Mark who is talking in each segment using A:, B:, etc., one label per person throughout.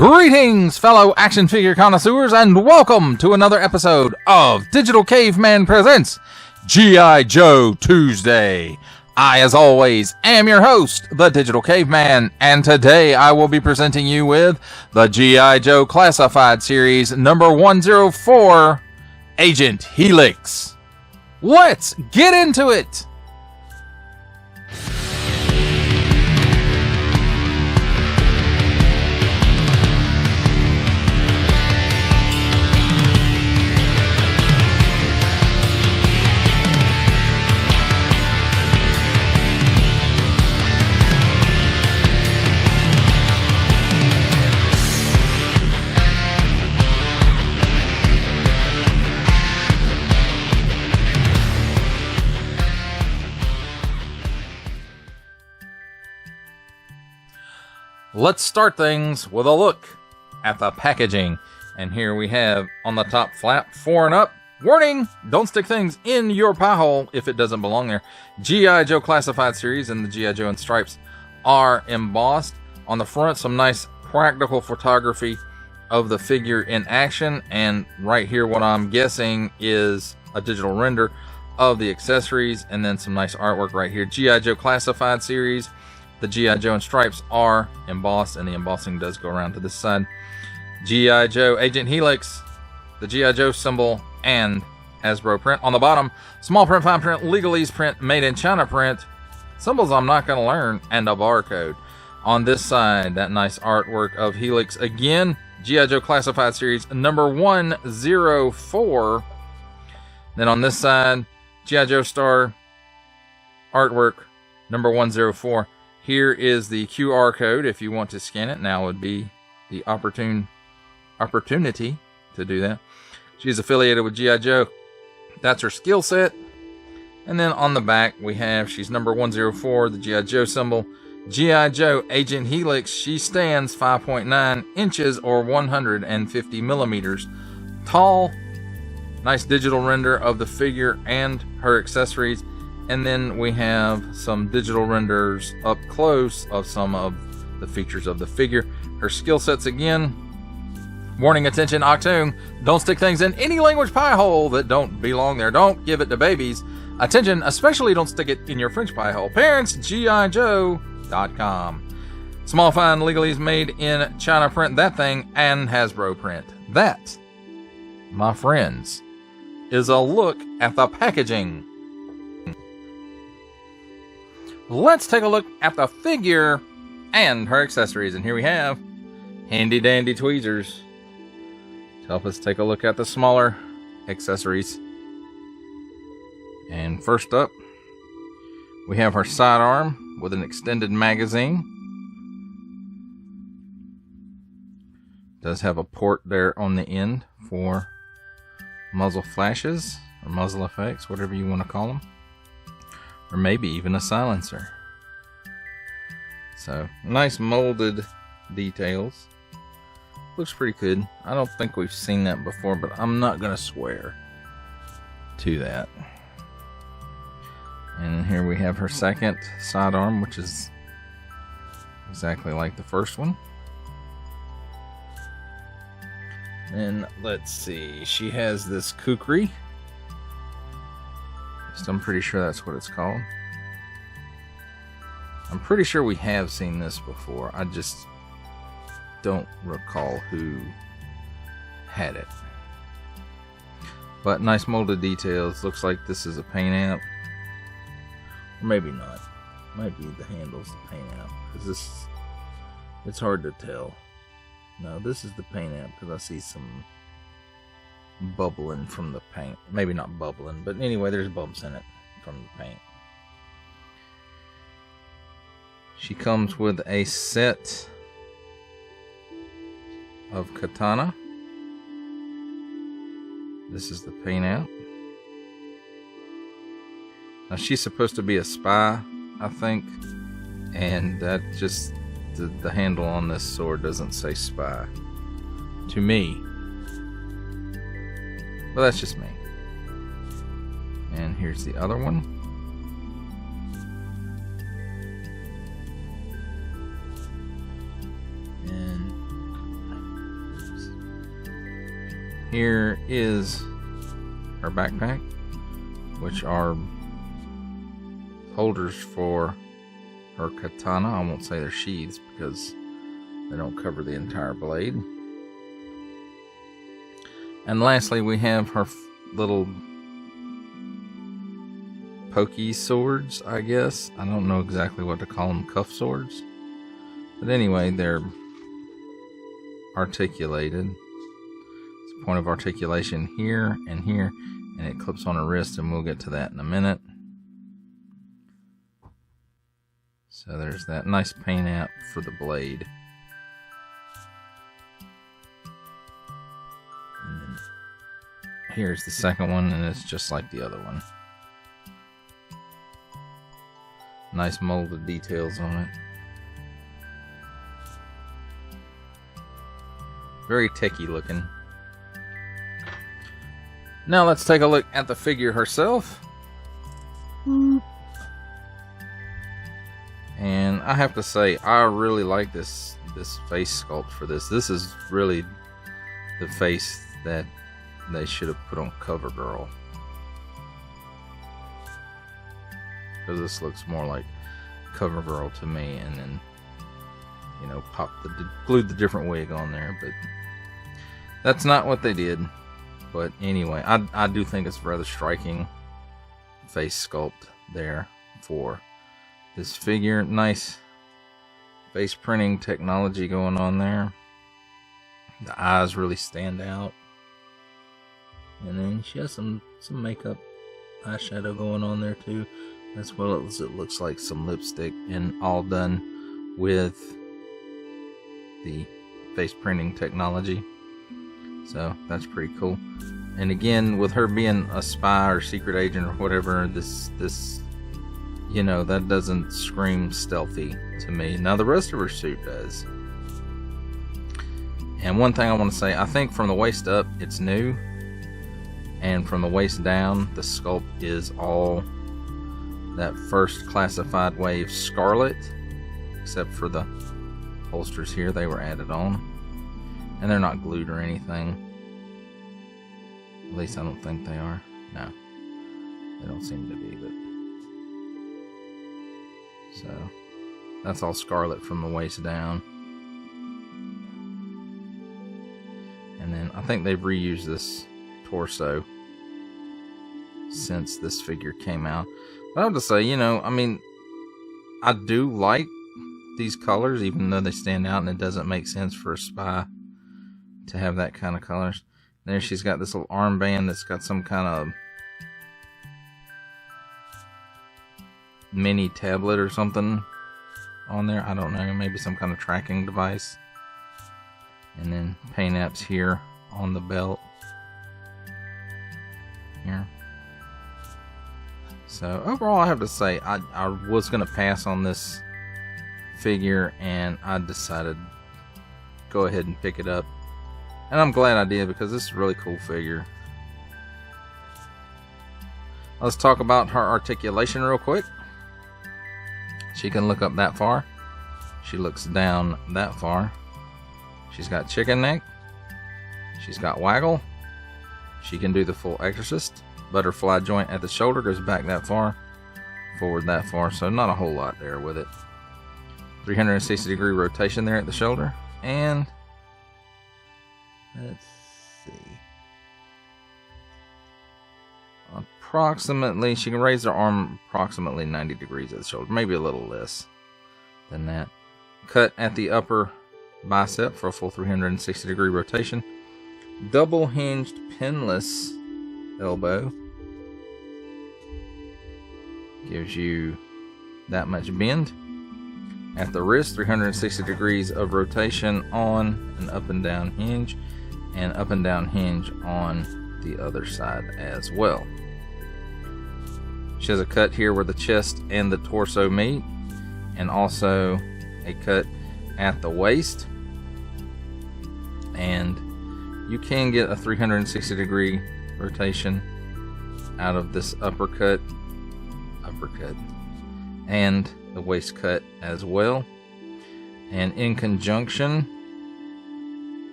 A: Greetings, fellow action figure connoisseurs, and welcome to another episode of Digital Caveman Presents G.I. Joe Tuesday. I, as always, am your host, the Digital Caveman, and today I will be presenting you with the G.I. Joe Classified Series number 104, Agent Helix. Let's get into it! Let's start things with a look at the packaging. And here we have on the top flap, 4 and up. Warning! Don't stick things in your pie hole if it doesn't belong there. G.I. Joe Classified Series and the G.I. Joe in stripes are embossed. On the front, some nice practical photography of the figure in action. And right here, what I'm guessing is a digital render of the accessories. And then some nice artwork right here. G.I. Joe Classified Series. The G.I. Joe and stripes are embossed, and the embossing does go around to this side. G.I. Joe Agent Helix, the G.I. Joe symbol, and Hasbro print. On the bottom, small print, fine print, legalese print, made in China print, symbols I'm not going to learn, and a barcode. On this side, that nice artwork of Helix. Again, G.I. Joe Classified Series number 104. Then on this side, G.I. Joe Star artwork number 104. Here is the QR code if you want to scan it. Now would be the opportunity to do that. She's affiliated with G.I. Joe. That's her skill set. And then on the back we have, she's number 104, the G.I. Joe symbol. G.I. Joe Agent Helix. She stands 5.9 inches or 150 millimeters tall. Nice digital render of the figure and her accessories. And then we have some digital renders up close of some of the features of the figure. Her skill sets again. Warning, attention, Octoon. Don't stick things in any language pie hole that don't belong there. Don't give it to babies. Attention, especially don't stick it in your French pie hole. Parents, GIJoe.com. Small fine legalese made in China print, that thing, and Hasbro print. That, my friends, is a look at the packaging. Let's take a look at the figure and her accessories. And here we have handy dandy tweezers to help us take a look at the smaller accessories. And first up, we have her sidearm with an extended magazine. Does have a port there on the end for muzzle flashes or muzzle effects, whatever you want to call them. Or maybe even a silencer. So, nice molded details. Looks pretty good. I don't think we've seen that before, but I'm not going to swear to that. And here we have her second sidearm, which is exactly like the first one. And let's see, she has this kukri. I'm pretty sure that's what it's called. I'm pretty sure we have seen this before. I just don't recall who had it. But nice molded details. Looks like this is a paint app. Or maybe not. Might be the handle's the paint app. Because this, it's hard to tell. No, this is the paint app because I see some bubbling from the paint. Maybe not bubbling, but anyway, there's bumps in it from the paint. She comes with a set of katana. This is the paint app. Now she's supposed to be a spy, I think, and that just the handle on this sword doesn't say spy to me. But that's just me. And here's the other one. And here is her backpack, which are holders for her katana. I won't say they're sheaths because they don't cover the entire blade. And lastly, we have her little pokey swords, I guess. I don't know exactly what to call them, cuff swords. But anyway, they're articulated. It's a point of articulation here and here, and it clips on her wrist, and we'll get to that in a minute. So there's that nice paint app for the blade. And here's the second one, and it's just like the other one. Nice molded details on it. Very techy looking. Now let's take a look at the figure herself. And I have to say, I really like this face sculpt for this. This is really the face that they should have put on CoverGirl. Because this looks more like CoverGirl to me, and then, you know, glued the different wig on there, but that's not what they did. But anyway, I do think it's rather striking face sculpt there for this figure. Nice face printing technology going on there. The eyes really stand out, and then she has some makeup, eyeshadow going on there too, as well as it looks like some lipstick, and all done with the face printing technology. So that's pretty cool. And again, with her being a spy or secret agent or whatever, this you know, that doesn't scream stealthy to me. Now the rest of her suit does. And one thing I want to say, I think from the waist up it's new, and from the waist down the sculpt is all that first Classified Wave Scarlet, except for the holsters here, they were added on. And they're not glued or anything. At least I don't think they are. No, they don't seem to be, but so that's all Scarlet from the waist down. And then I think they've reused this torso since this figure came out. But I have to say, you know, I mean, I do like these colors, even though they stand out, and it doesn't make sense for a spy to have that kind of colors. There she's got this little armband that's got some kind of mini tablet or something on there. I don't know, maybe some kind of tracking device. And then paint apps here on the belt. Here. So overall, I have to say, I was going to pass on this figure, and I decided to go ahead and pick it up. And I'm glad I did, because this is a really cool figure. Let's talk about her articulation real quick. She can look up that far. She looks down that far. She's got chicken neck. She's got waggle. She can do the full exorcist. Butterfly joint at the shoulder goes back that far, forward that far, so not a whole lot there with it. 360-degree rotation there at the shoulder, and let's see, approximately, she can raise her arm approximately 90 degrees at the shoulder, maybe a little less than that. Cut at the upper bicep for a full 360-degree rotation. Double hinged pinless elbow gives you that much bend. At the wrist, 360 degrees of rotation on an up and down hinge, and up and down hinge on the other side as well. She has a cut here where the chest and the torso meet, and also a cut at the waist. And you can get a 360 degree rotation out of this uppercut, and the waist cut as well. And in conjunction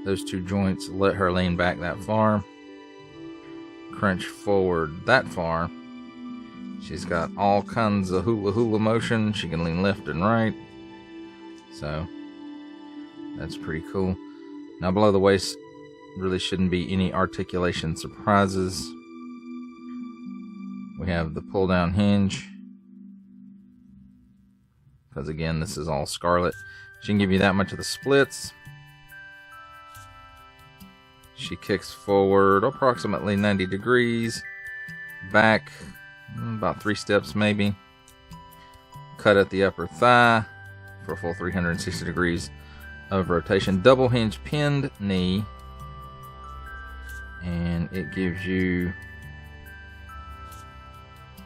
A: those two joints let her lean back that far. Crunch forward that far. She's got all kinds of hula hula motion. She can lean left and right. So that's pretty cool. Now below the waist really shouldn't be any articulation surprises. We have the pull down hinge, because again this is all Scarlet. She can give you that much of the splits. She kicks forward approximately 90 degrees, back about 3 steps maybe. Cut at the upper thigh for a full 360 degrees of rotation. Double hinge pinned knee, and it gives you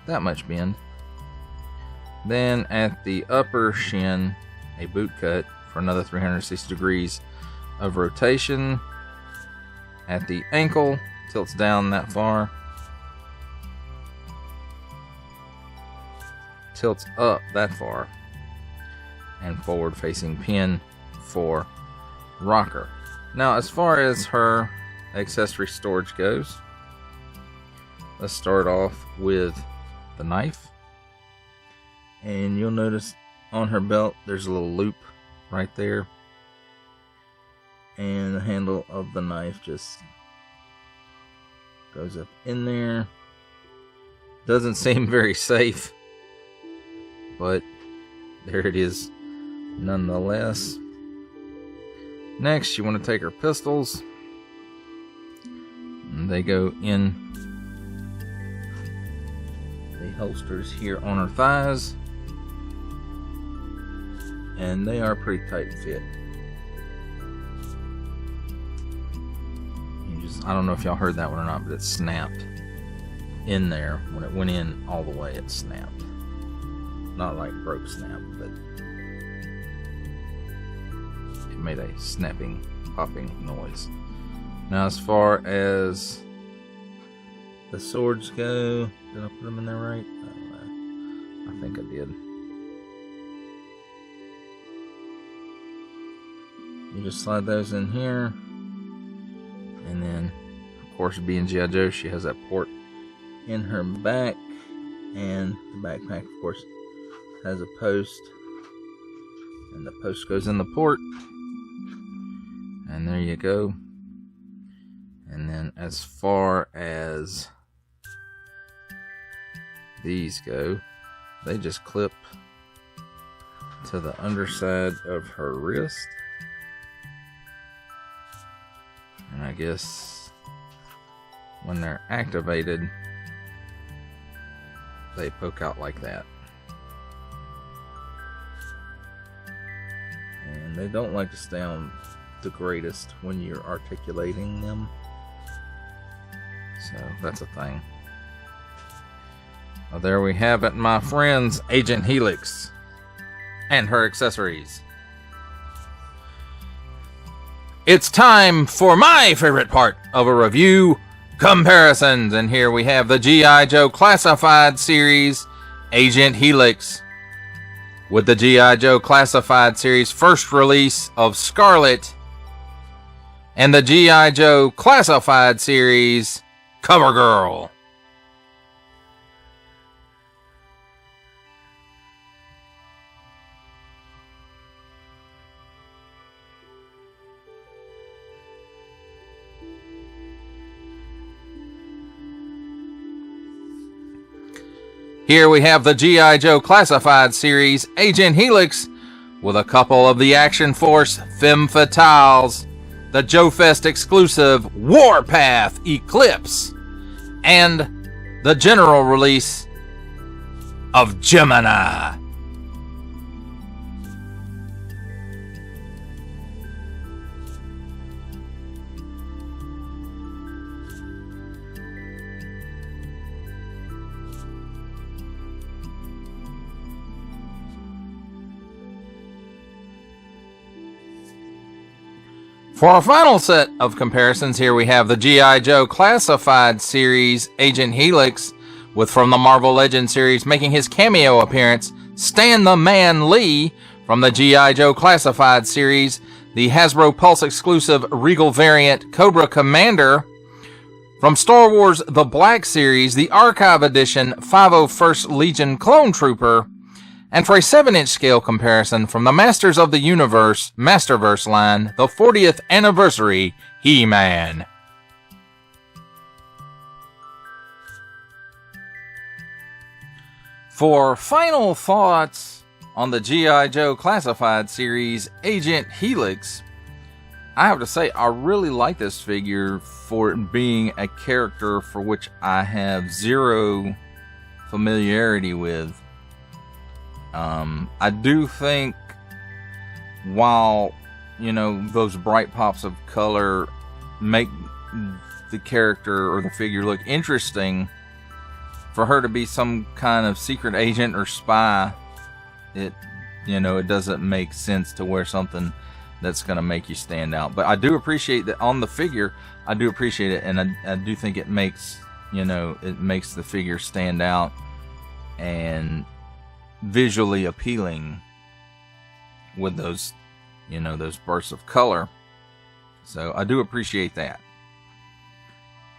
A: that much bend. Then at the upper shin, a boot cut for another 360 degrees of rotation. At the ankle, tilts down that far, tilts up that far, and forward facing pin for rocker. Now as far as her accessory storage goes, let's start off with the knife. And you'll notice on her belt there's a little loop right there, and the handle of the knife just goes up in there. Doesn't seem very safe, but there it is nonetheless. Next, you want to take her pistols, and they go in the holsters here on her thighs, and they are pretty tight fit. I don't know if y'all heard that one or not, but it snapped in there. When it went in all the way, it snapped. Not like broke snap, but it made a snapping, popping noise. Now as far as the swords go, did I put them in there right? I don't know. I think I did. You just slide those in here. And then, of course, being G.I. Joe, she has that port in her back. And the backpack, of course, has a post. And the post goes in the port. And there you go. And then as far as these go, they just clip to the underside of her wrist. And I guess when they're activated, they poke out like that. And they don't like to stay on the greatest when you're articulating them. So that's a thing. Well, there we have it, my friends. Agent Helix and her accessories. It's time for my favorite part of a review, comparisons. And here we have the G.I. Joe Classified Series Agent Helix. With the G.I. Joe Classified Series first release of Scarlet and the G.I. Joe Classified Series Cover Girl. Here we have the G.I. Joe Classified Series Agent Helix with a couple of the Action Force Femme Fatales, the Joe Fest exclusive Warpath Eclipse, and the general release of Gemini. For our final set of comparisons, here we have the G.I. Joe Classified Series Agent Helix, with from the Marvel Legends series making his cameo appearance, Stan the Man Lee from the G.I. Joe Classified Series the Hasbro Pulse exclusive Regal variant Cobra Commander. From Star Wars The Black Series, the Archive Edition 501st Legion Clone Trooper. And for a 7-inch scale comparison from the Masters of the Universe Masterverse line, the 40th Anniversary He-Man. For final thoughts on the G.I. Joe Classified Series Agent Helix, I have to say I really like this figure for it being a character for which I have zero familiarity with. I do think while, you know, those bright pops of color make the character or the figure look interesting, for her to be some kind of secret agent or spy, it doesn't make sense to wear something that's going to make you stand out. But I do appreciate that on the figure. I do appreciate it, and I do think it makes, it makes the figure stand out and visually appealing with those, those bursts of color. So I do appreciate that.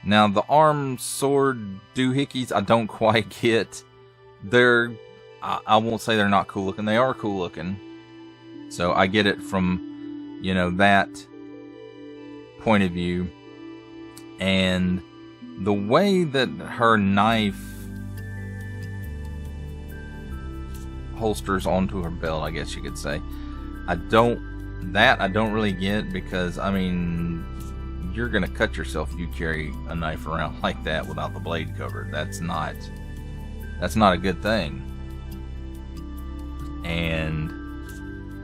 A: Now the arm sword doohickeys, I don't quite get. I won't say they're not cool looking. They are cool looking. So I get it from, that point of view. And the way that her knife holsters onto her belt, I guess you could say, I don't really get, because I mean, you're gonna cut yourself if you carry a knife around like that without the blade covered. That's not a good thing. And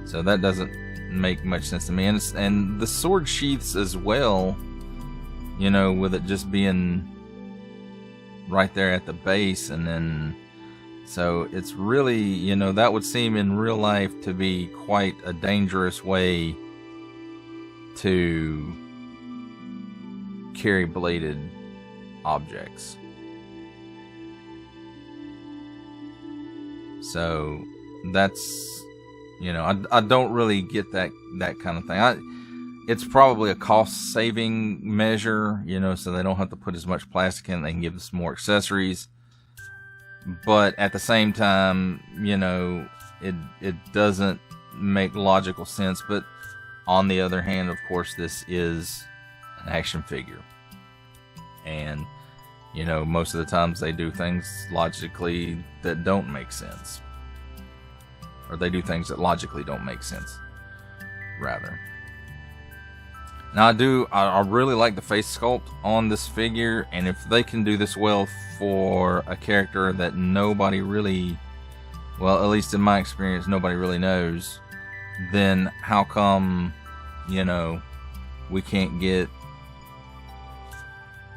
A: so that doesn't make much sense to me. And the sword sheaths as well, with it just being right there at the base, and then so it's really, that would seem in real life to be quite a dangerous way to carry bladed objects. So that's, I don't really get that kind of thing. It's probably a cost saving measure, so they don't have to put as much plastic in. They can give us more accessories. But at the same time, it doesn't make logical sense. But on the other hand, of course, this is an action figure. And, most of the times they do things logically that don't make sense. Or they do things that logically don't make sense, rather. Now I really like the face sculpt on this figure, and if they can do this well for a character that nobody really, well, at least in my experience, nobody really knows, then how come, we can't get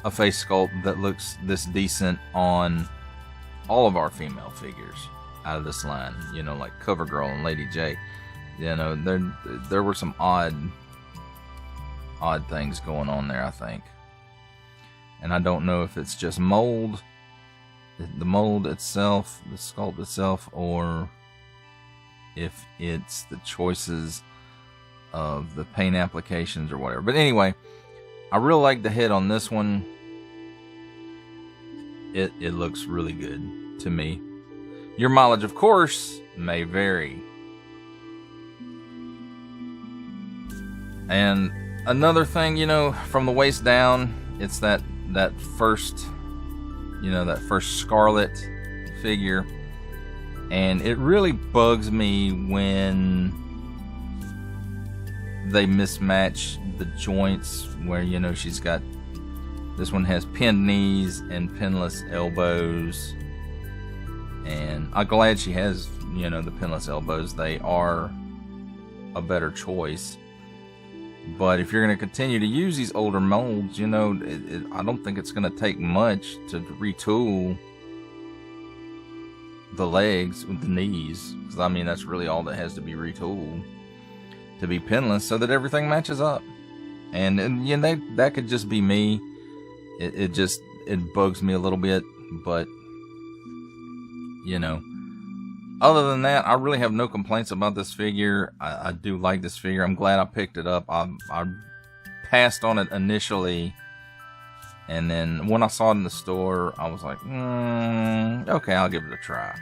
A: a face sculpt that looks this decent on all of our female figures out of this line, like CoverGirl and Lady J. There were some odd things going on there, I think. And I don't know if it's just mold, the mold itself, the sculpt itself, or if it's the choices of the paint applications or whatever. But anyway, I really like the head on this one. It looks really good to me. Your mileage, of course, may vary. And another thing, from the waist down, it's that first, that first Scarlet figure. And it really bugs me when they mismatch the joints where, she's got, this one has pinned knees and pinless elbows. And I'm glad she has, the pinless elbows. They are a better choice. But if you're going to continue to use these older molds, I don't think it's going to take much to retool the legs with the knees. Because, I mean, that's really all that has to be retooled to be pinless so that everything matches up. And that could just be me. It bugs me a little bit. But, Other than that, I really have no complaints about this figure. I do like this figure. I'm glad I picked it up. I passed on it initially, and then when I saw it in the store, I was like, okay, I'll give it a try.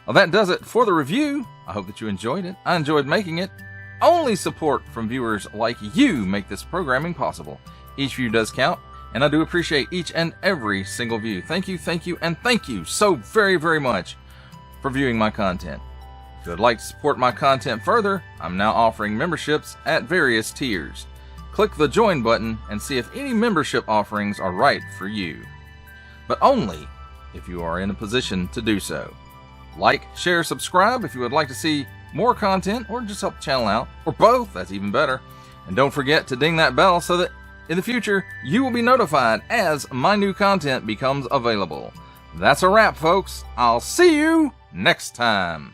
A: Well, that does it for the review. I hope that you enjoyed it. I enjoyed making it. Only support from viewers like you make this programming possible. Each view does count, and I do appreciate each and every single view. Thank you, and thank you so very, very much for viewing my content. If you would like to support my content further, I'm now offering memberships at various tiers. Click the join button and see if any membership offerings are right for you. But only if you are in a position to do so. Like, share, subscribe if you would like to see more content or just help the channel out, or both, that's even better. And don't forget to ding that bell so that in the future you will be notified as my new content becomes available. That's a wrap, folks. I'll see you next time.